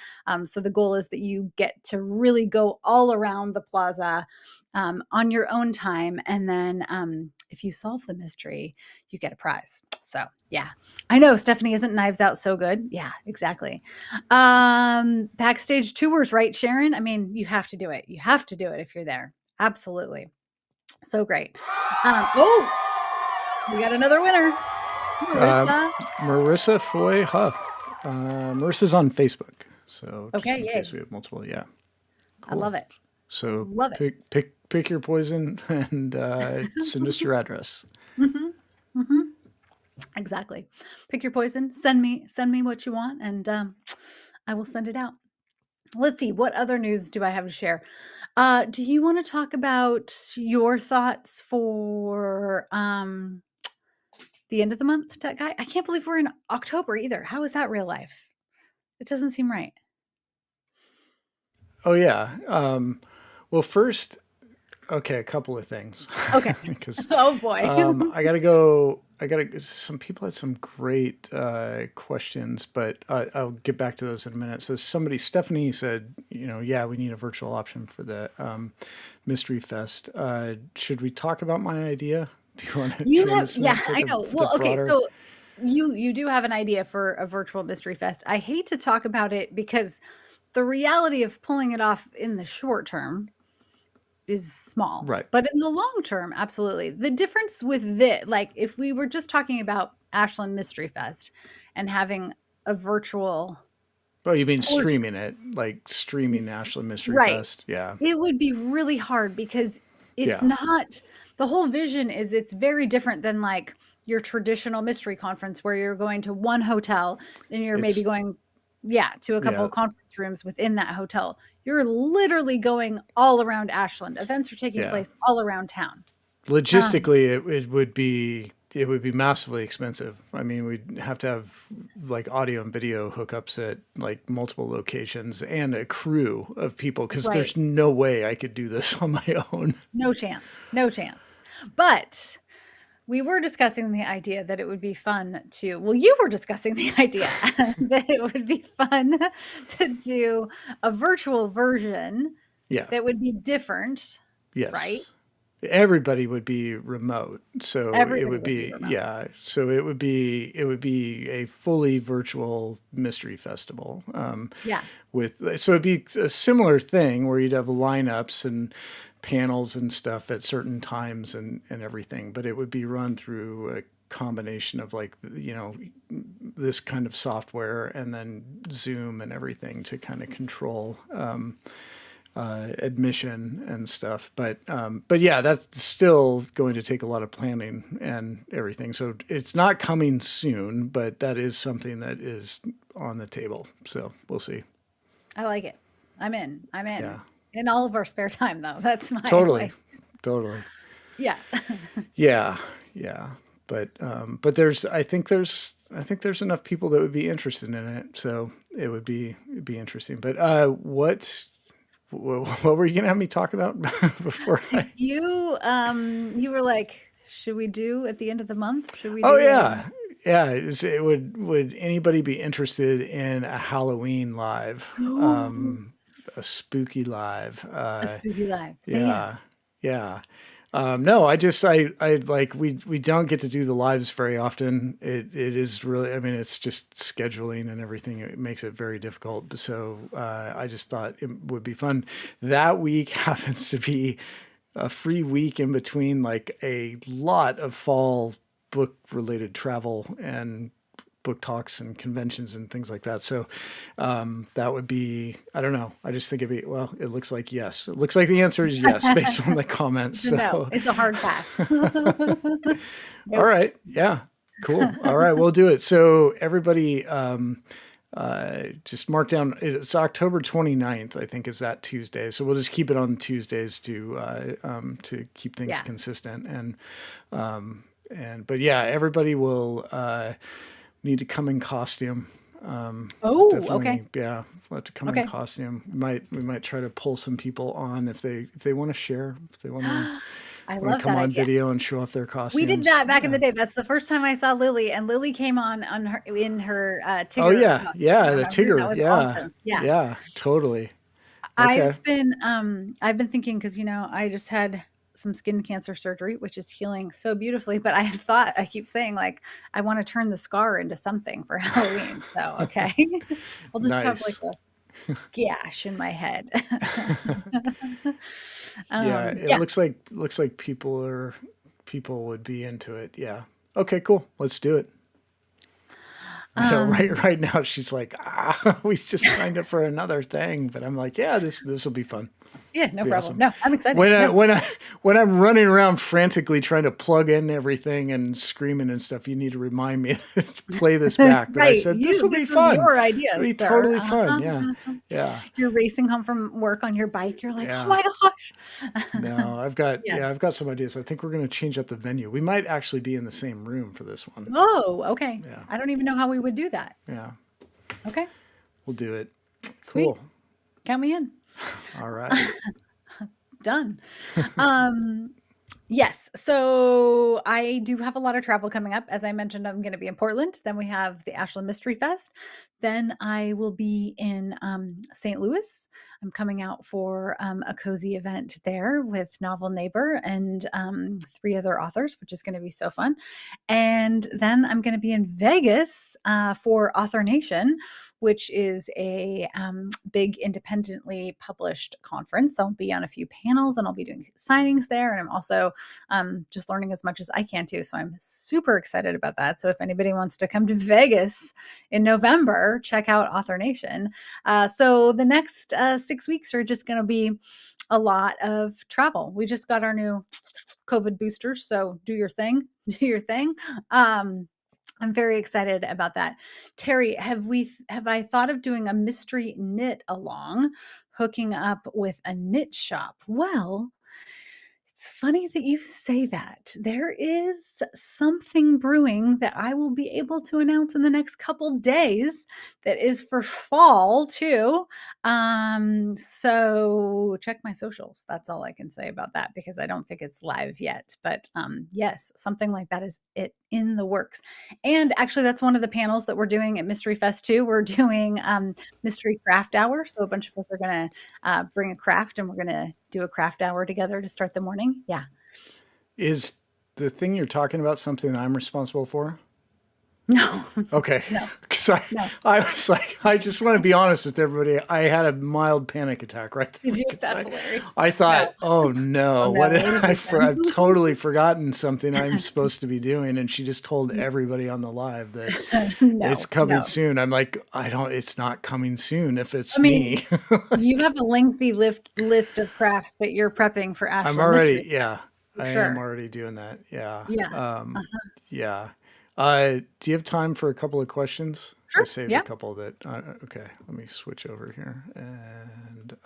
So the goal is that you get to really go all around the plaza on your own time. And then if you solve the mystery, you get a prize. So yeah, I know Stephanie isn't Knives Out so good. Yeah, exactly. Backstage tours, right, Sharon? I mean, you have to do it. You have to do it if you're there. Absolutely. So great. Oh, we got another winner. Marissa Foy Huff. Marissa's on Facebook. So just okay, in yay. case we have multiple, yeah. Cool. I love it. So love it. Pick your poison and send us your address. Mm-hmm. Mm-hmm. Exactly. Pick your poison. Send me what you want, and I will send it out. Let's see. What other news do I have to share? Do you want to talk about your thoughts for the end of the month, Tech Guy? I can't believe we're in October either. How is that real life? It doesn't seem right. Oh yeah. Well, first, okay, a couple of things. Okay. Oh boy. I gotta go. Some people had some great questions, but I'll get back to those in a minute. So Stephanie said, yeah, we need a virtual option for the Mystery Fest. Should we talk about my idea? Do you want to? Yeah, I know. Well, okay, so you do have an idea for a virtual Mystery Fest. I hate to talk about it because the reality of pulling it off in the short term is small, right? But in the long term, absolutely. The difference with this, like if we were just talking about Ashland Mystery Fest and having a virtual, well, you mean streaming it, like streaming Ashland Mystery Fest? Yeah, it would be really hard because it's not. The whole vision is it's very different than like your traditional mystery conference where you're going to one hotel and you're maybe going to a couple of conference rooms within that hotel. You're literally going all around Ashland. Events are taking place all around town. Logistically, it would be massively expensive. I mean, we'd have to have like audio and video hookups at like multiple locations and a crew of people because there's no way I could do this on my own. No chance. But we were discussing the idea that it would be fun you were discussing the idea that it would be fun to do a virtual version that would be different. Yes. Right? Everybody would be remote. So it would be so it would be a fully virtual mystery festival. So it'd be a similar thing where you'd have lineups and panels and stuff at certain times and everything, but it would be run through a combination of like, this kind of software and then Zoom and everything to kind of control admission and stuff. But yeah, that's still going to take a lot of planning and everything. So it's not coming soon, but that is something that is on the table. So we'll see. I like it. I'm in. Yeah. In all of our spare time, though. That's my totally. Yeah. Yeah. But I think there's enough people that would be interested in it. So it'd be interesting. But what were you gonna have me talk about before? You were like, should we do at the end of the month? Should we? Yeah. Would anybody be interested in a Halloween live? A spooky live. Yeah. No, I like, we don't get to do the lives very often. It is really, I mean, it's just scheduling and everything. It makes it very difficult. So, I just thought it would be fun. That week happens to be a free week in between like a lot of fall book related travel and book talks and conventions and things like that. So that would be, I don't know. I just think it'd be, well, it looks like yes. It looks like the answer is yes, based on the comments. So. No, it's a hard pass. All right. Yeah, cool. All right, we'll do it. So everybody just mark down, it's October 29th, I think is that Tuesday. So we'll just keep it on Tuesdays to keep things consistent. But yeah, everybody will need to come in costume. Oh, Definitely, okay. yeah. We'll have to come in costume. We might try to pull some people on if they want to share, if they I want to love come that on idea. video and show off their We did costumes. that back in the day. That's the first time I saw Lily, and Lily came on her in her Oh Tigger yeah, costume. yeah, the Remember? That Tigger. was Yeah, awesome. Yeah. yeah, totally. Okay. I've been thinking because I just had some skin cancer surgery, which is healing so beautifully. But I keep saying like I want to turn the scar into something for Halloween. So okay, I'll just have like Nice. a gash in my head. Yeah, it Yeah. looks like people would be into it. Yeah. Okay, cool. Let's do it. I know right now she's like, we just signed up for another thing, but I'm like, yeah, this will be fun. Yeah, no Be problem. awesome. No, I'm excited. When I'm running around frantically trying to plug in everything and screaming and stuff, you need to remind me to play this back. That I Right. said this will be This was fun. your It'll idea, be sir. totally fun. Yeah, yeah, You're racing home from work on your bike. You're like, oh yeah. my gosh. No, Yeah. I've got some ideas. I think we're going to change up the venue. We might actually be in the same room for this one. Oh, okay. Yeah. I don't even know how we would do that. Yeah, Okay. we'll do it. Sweet. Cool. Count me in. All right. Done. Yes. So I do have a lot of travel coming up. As I mentioned, I'm going to be in Portland. Then we have the Ashland Mystery Fest. Then I will be in St. Louis. I'm coming out for a cozy event there with Novel Neighbor and 3 other authors, which is going to be so fun. And then I'm going to be in Vegas for Author Nation, which is a big independently published conference. I'll be on a few panels and I'll be doing signings there. And I'm also just learning as much as I can too. So I'm super excited about that. So if anybody wants to come to Vegas in November, check out Author Nation. So the next 6 weeks are just going to be a lot of travel. We just got our new COVID boosters. So do your thing, do your thing. I'm very excited about that. Terry, have I thought of doing a mystery knit along, hooking up with a knit shop? Well, it's funny that you say that. There is something brewing that I will be able to announce in the next couple days that is for fall too. So check my socials. That's all I can say about that because I don't think it's live yet. But yes, something like that is it in the works. And actually, that's one of the panels that we're doing at Mystery Fest too. We're doing Mystery Craft Hour. So a bunch of us are going to bring a craft and we're going to do a craft hour together to start the morning. Yeah. Is the thing you're talking about something I'm responsible for? No. Okay. No. Because I was like, I just want to be honest with everybody. I had a mild panic attack right there. Did you? That's hilarious. I thought, oh no, what did I've totally forgotten something I'm supposed to be doing. And she just told everybody on the live that it's coming soon. I'm like, it's not coming soon if it's me. You have a lengthy list of crafts that you're prepping for Ashland. I'm already, yeah. I Sure. am already doing that. Yeah. Yeah. Yeah. Do you have time for a couple of questions? Sure. I saved a couple that. Okay, let me switch over here. And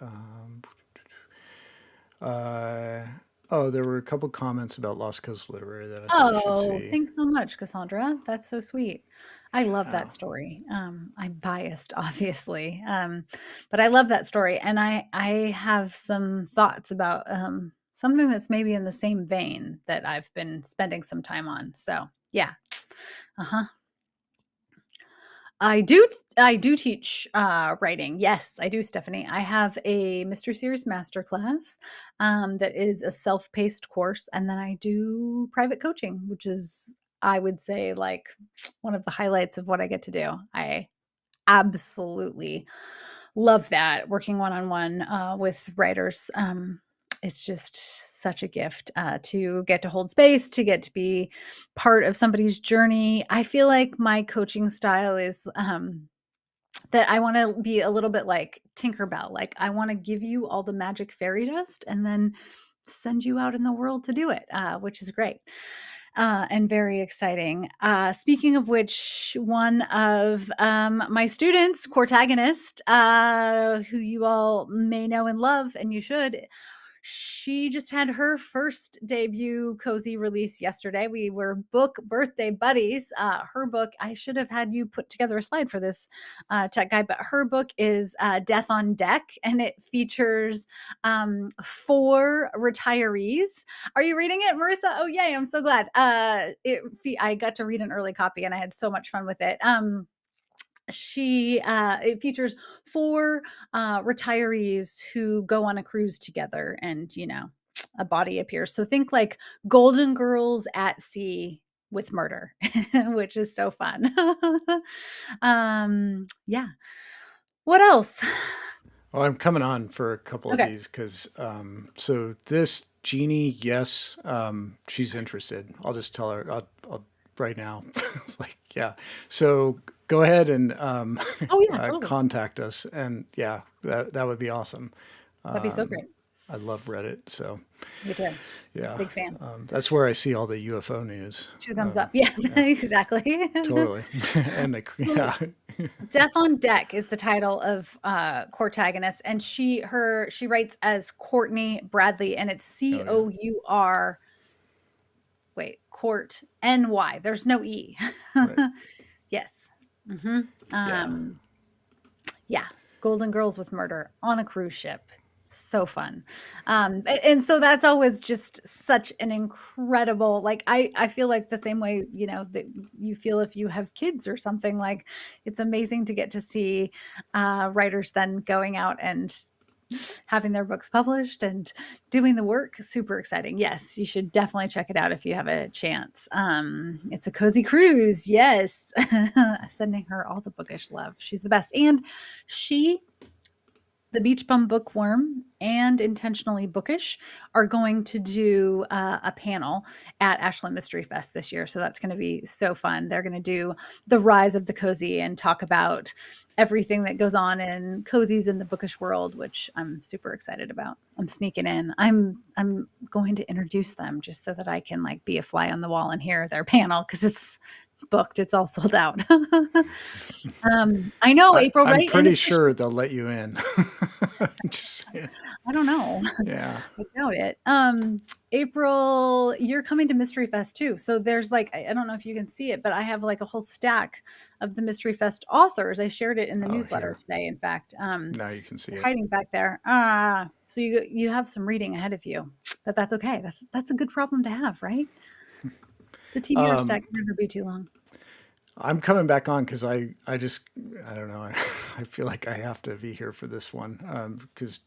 there were a couple comments about Lost Coast Literary that I thought you should see. Thanks so much, Cassandra. That's so sweet. I love that story. I'm biased, obviously, but I love that story, and I have some thoughts about something that's maybe in the same vein that I've been spending some time on. So yeah. I do teach writing. Yes, I do, Stephanie. I have a Mystery Series masterclass that is a self-paced course, and then I do private coaching, which is, I would say, like one of the highlights of what I get to do. I absolutely love that, working one-on-one with writers. It's just such a gift to get to hold space, to get to be part of somebody's journey. I feel like my coaching style is that I want to be a little bit like Tinkerbell. Like I want to give you all the magic fairy dust and then send you out in the world to do it, which is great. And very exciting. Speaking of which, one of my students, Cortagonist, who you all may know and love, and you should, She just had her first debut cozy release yesterday. We were book birthday buddies. Her book, I should have had you put together a slide for this, tech guy, but her book is Death on Deck, and it features 4 retirees. Are you reading it, Marissa? Oh, yay. I'm so glad. I got to read an early copy and I had so much fun with it. It features 4 retirees who go on a cruise together, and a body appears. So think like Golden Girls at sea with murder, which is so fun. Yeah. What else? Well, I'm coming on for a couple of Okay. these because so this Jeannie, yes, she's interested. I'll just tell her I'll right now. Like, yeah. So go ahead and Oh yeah, totally. contact us, and yeah, that would be awesome. That'd be so great. I love Reddit, so Me too. yeah, Big fan. that's where I see all the UFO news. 2 thumbs up. Yeah, exactly. Totally. And yeah. Death on Deck is the title of Courtagonist, and she writes as Courtney Bradley, and it's COUR. Wait, Court NY. There's no E. Right. Yes. Yeah. Golden Girls with murder on a cruise ship. So fun. And so that's always just such an incredible, like, I feel like the same way, that you feel if you have kids or something. Like, it's amazing to get to see writers then going out and having their books published and doing the work. Super exciting. Yes, you should definitely check it out if you have a chance. It's a cozy cruise. Yes. Sending her all the bookish love. She's the best. And the Beach Bum Bookworm and Intentionally Bookish are going to do a panel at Ashland Mystery Fest this year. So that's going to be so fun. They're going to do the rise of the cozy and talk about everything that goes on in cozies in the bookish world, which I'm super excited about. I'm sneaking in. I'm going to introduce them just so that I can like be a fly on the wall and hear their panel, because it's booked. It's all sold out. I know, April, right? I'm pretty sure they'll let you in. Just saying. I don't know. Yeah. I doubt it. April, you're coming to Mystery Fest too. So there's like, I don't know if you can see it, but I have like a whole stack of the Mystery Fest authors. I shared it in the newsletter today, in fact. Now you can see it. Hiding back there. So you have some reading ahead of you, but that's okay. That's a good problem to have, right? The TBR stack can never be too long. I'm coming back on because I don't know. I feel like I have to be here for this one because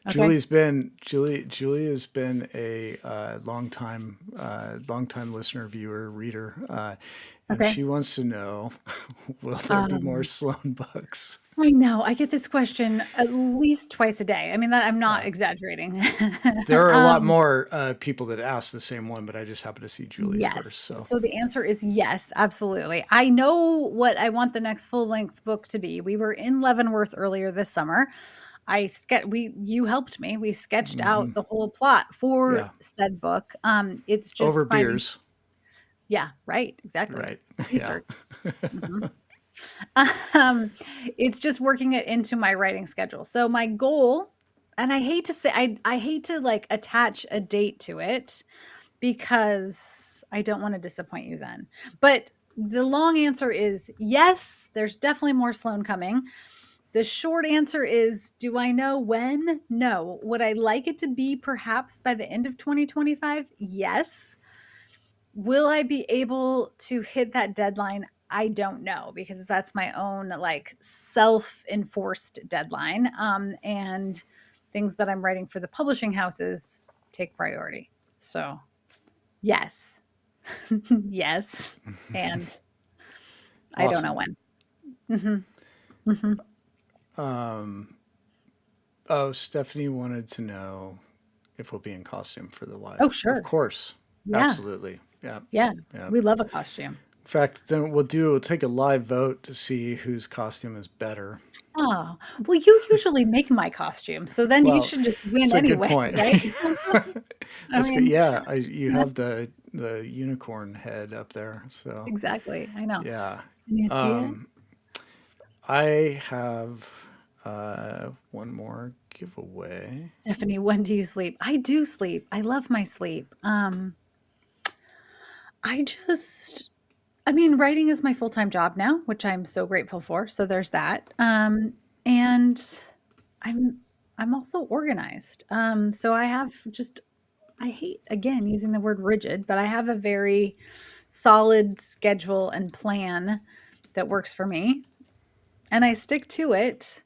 Julie has been a long time listener, viewer, reader, and she wants to know, will there be more Sloan books? I know. I get this question at least twice a day. I mean, I'm not exaggerating. There are a lot more people that ask the same one, but I just happen to see Julie's first. So the answer is yes, absolutely. I know what I want the next full-length book to be. We were in Leavenworth earlier this summer. You helped me. We sketched out the whole plot for said book. It's just over beers. Yeah, right. Exactly. Right. Research. It's just working it into my writing schedule. So my goal, and I hate to say, I hate to like attach a date to it because I don't want to disappoint you then. But the long answer is yes, there's definitely more Sloan coming. The short answer is, do I know when? No. Would I like it to be perhaps by the end of 2025? Yes. Will I be able to hit that deadline? I don't know, because that's my own like self-enforced deadline. And things that I'm writing for the publishing houses take priority. So yes, yes. And I don't know when. Stephanie wanted to know if we'll be in costume for the live. Oh, sure. Of course. Yeah. Absolutely. Yeah. Yeah. We love a costume. In fact, then we'll take a live vote to see whose costume is better. Oh, well, you usually make my costume, so then you should just win that's anyway, a good point. Right? That's good. Yeah, you have the unicorn head up there, so exactly. I know. yeah. Can you see it? I have One more giveaway. Stephanie, when do you sleep? I do sleep. I love my sleep. I just I mean, writing is my full-time job now, which I'm so grateful for, so there's that. And I'm I'm also organized. So I have just I hate, again, using the word rigid, but I have a very solid schedule and plan that works for me, and I stick to it.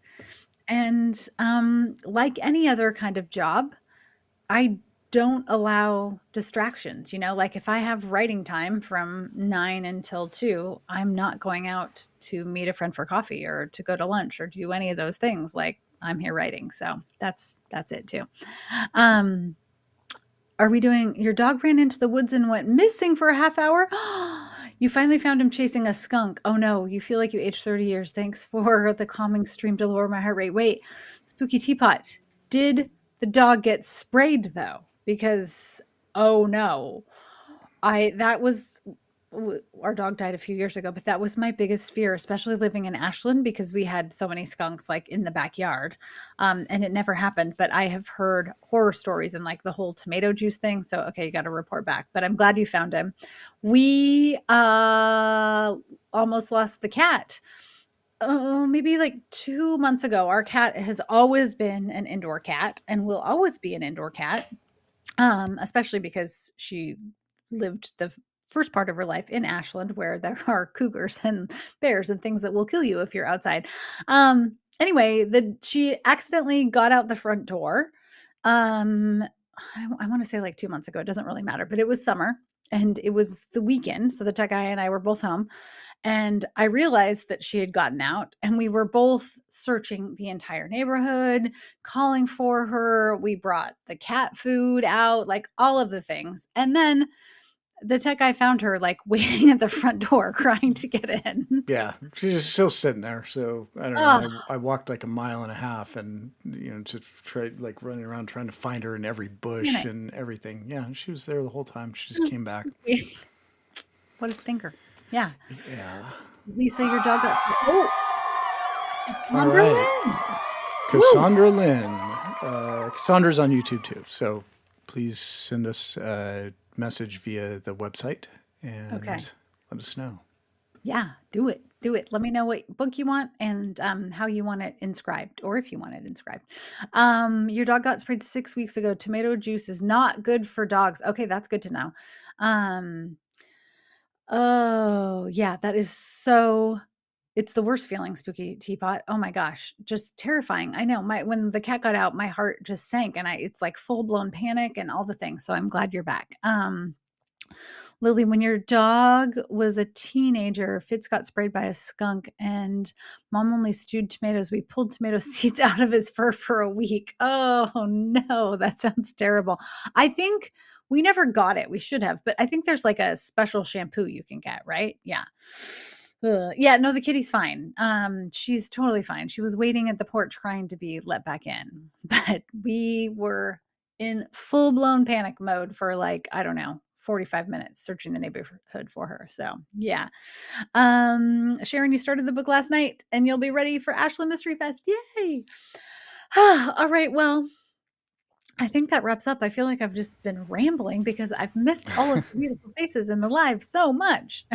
And, like any other kind of job, I don't allow distractions, like if I have writing time from 9 until 2, I'm not going out to meet a friend for coffee or to go to lunch or do any of those things. Like I'm here writing. So that's it too. Um, are we doing your dog ran into the woods and went missing for a half hour? You finally found him chasing a skunk. Oh no, you feel like you aged 30 years. Thanks for the calming stream to lower my heart rate. Wait, Spooky Teapot, did the dog get sprayed though? Because oh no, that was our dog died a few years ago, but that was my biggest fear, especially living in Ashland because we had so many skunks like in the backyard. And it never happened, but I have heard horror stories and like the whole tomato juice thing. So, okay, you got to report back, but I'm glad you found him. We almost lost the cat. Oh, maybe like 2 months ago. Our cat has always been an indoor cat and will always be an indoor cat, especially because she lived the first part of her life in Ashland, where there are cougars and bears and things that will kill you if you're outside. Anyway, she accidentally got out the front door. I want to say like 2 months ago. It doesn't really matter, but it was summer and it was the weekend. So the tech guy and I were both home. And I realized that she had gotten out, and we were both searching the entire neighborhood, calling for her. We brought the cat food out, like all of the things. And then the tech guy found her like waiting at the front door, crying to get in. Yeah, she's just still sitting there. So I don't know. I walked like a mile and a half, and to try like running around trying to find her in every bush and everything. Yeah, she was there the whole time. She just came back. What a stinker! Yeah. Yeah. Lisa, your dog got. Oh, Cassandra Lynn. Cassandra Lynn. Cassandra's on YouTube too. So please send us a message via the website and let us know. Yeah, do it. Do it. Let me know what book you want and how you want it inscribed, or if you want it inscribed. Your dog got sprayed 6 weeks ago. Tomato juice is not good for dogs. Okay, that's good to know. Oh, yeah, that is so it's the worst feeling, Spooky Teapot. Oh my gosh, just terrifying. I know when the cat got out, my heart just sank and it's like full-blown panic and all the things. So I'm glad you're back. Lily, when your dog was a teenager, Fitz got sprayed by a skunk and mom only stewed tomatoes. We pulled tomato seeds out of his fur for a week. Oh no, that sounds terrible. I think we never got it. We should have, but I think there's like a special shampoo you can get, right? Yeah. Yeah, no, the kitty's fine. She's totally fine. She was waiting at the porch crying to be let back in, but we were in full-blown panic mode for like, I don't know, 45 minutes searching the neighborhood for her. So yeah. Sharon, you started the book last night and you'll be ready for Ashland Mystery Fest. Yay. All right. Well, I think that wraps up. I feel like I've just been rambling because I've missed all of the beautiful faces in the live so much.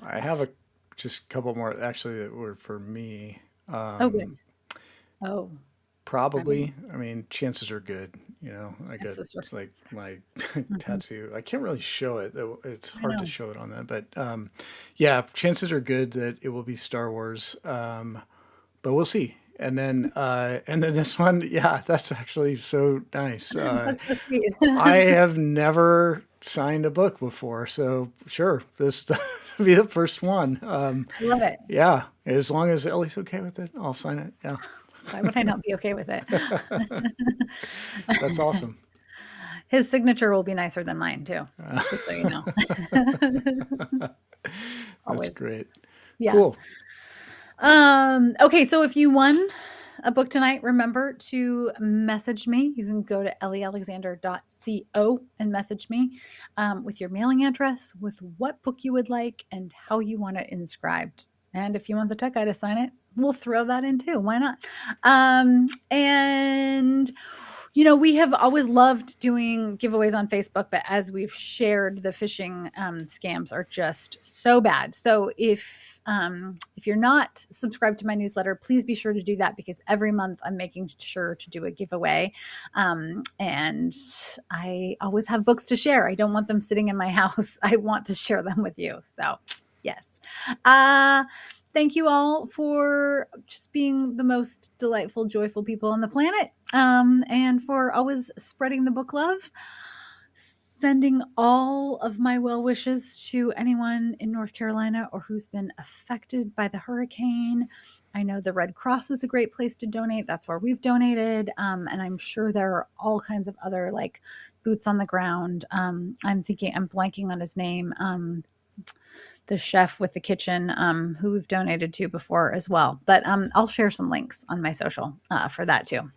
I have just a couple more actually that were for me. Oh, good. Oh, probably. I mean, chances are good. I got like my tattoo. I can't really show it. It's hard to show it on that. But yeah, chances are good that it will be Star Wars. But we'll see. And then this one, yeah, that's actually so nice. That's so sweet. I have never signed a book before, so sure, this will be the first one. I love it. Yeah, as long as Ellie's okay with it, I'll sign it. Yeah. Why would I not be okay with it? That's awesome. His signature will be nicer than mine too, just so you know. That's great. Yeah. Cool. Okay, so if you won a book tonight, remember to message me. You can go to elliealexander.co and message me with your mailing address, with what book you would like, and how you want it inscribed. And if you want the tech guy to sign it, we'll throw that in too. Why not? And we have always loved doing giveaways on Facebook, but as we've shared, the phishing scams are just so bad. So if you're not subscribed to my newsletter, please be sure to do that, because every month I'm making sure to do a giveaway. And I always have books to share. I don't want them sitting in my house. I want to share them with you. So yes. Thank you all for just being the most delightful, joyful people on the planet, and for always spreading the book love. Sending all of my well wishes to anyone in North Carolina or who's been affected by the hurricane. I know the Red Cross is a great place to donate. That's where we've donated. And I'm sure there are all kinds of other like boots on the ground. I'm blanking on his name. The chef with the kitchen, who we've donated to before as well. But I'll share some links on my social for that too.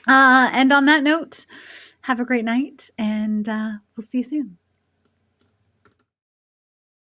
And on that note, have a great night, and we'll see you soon.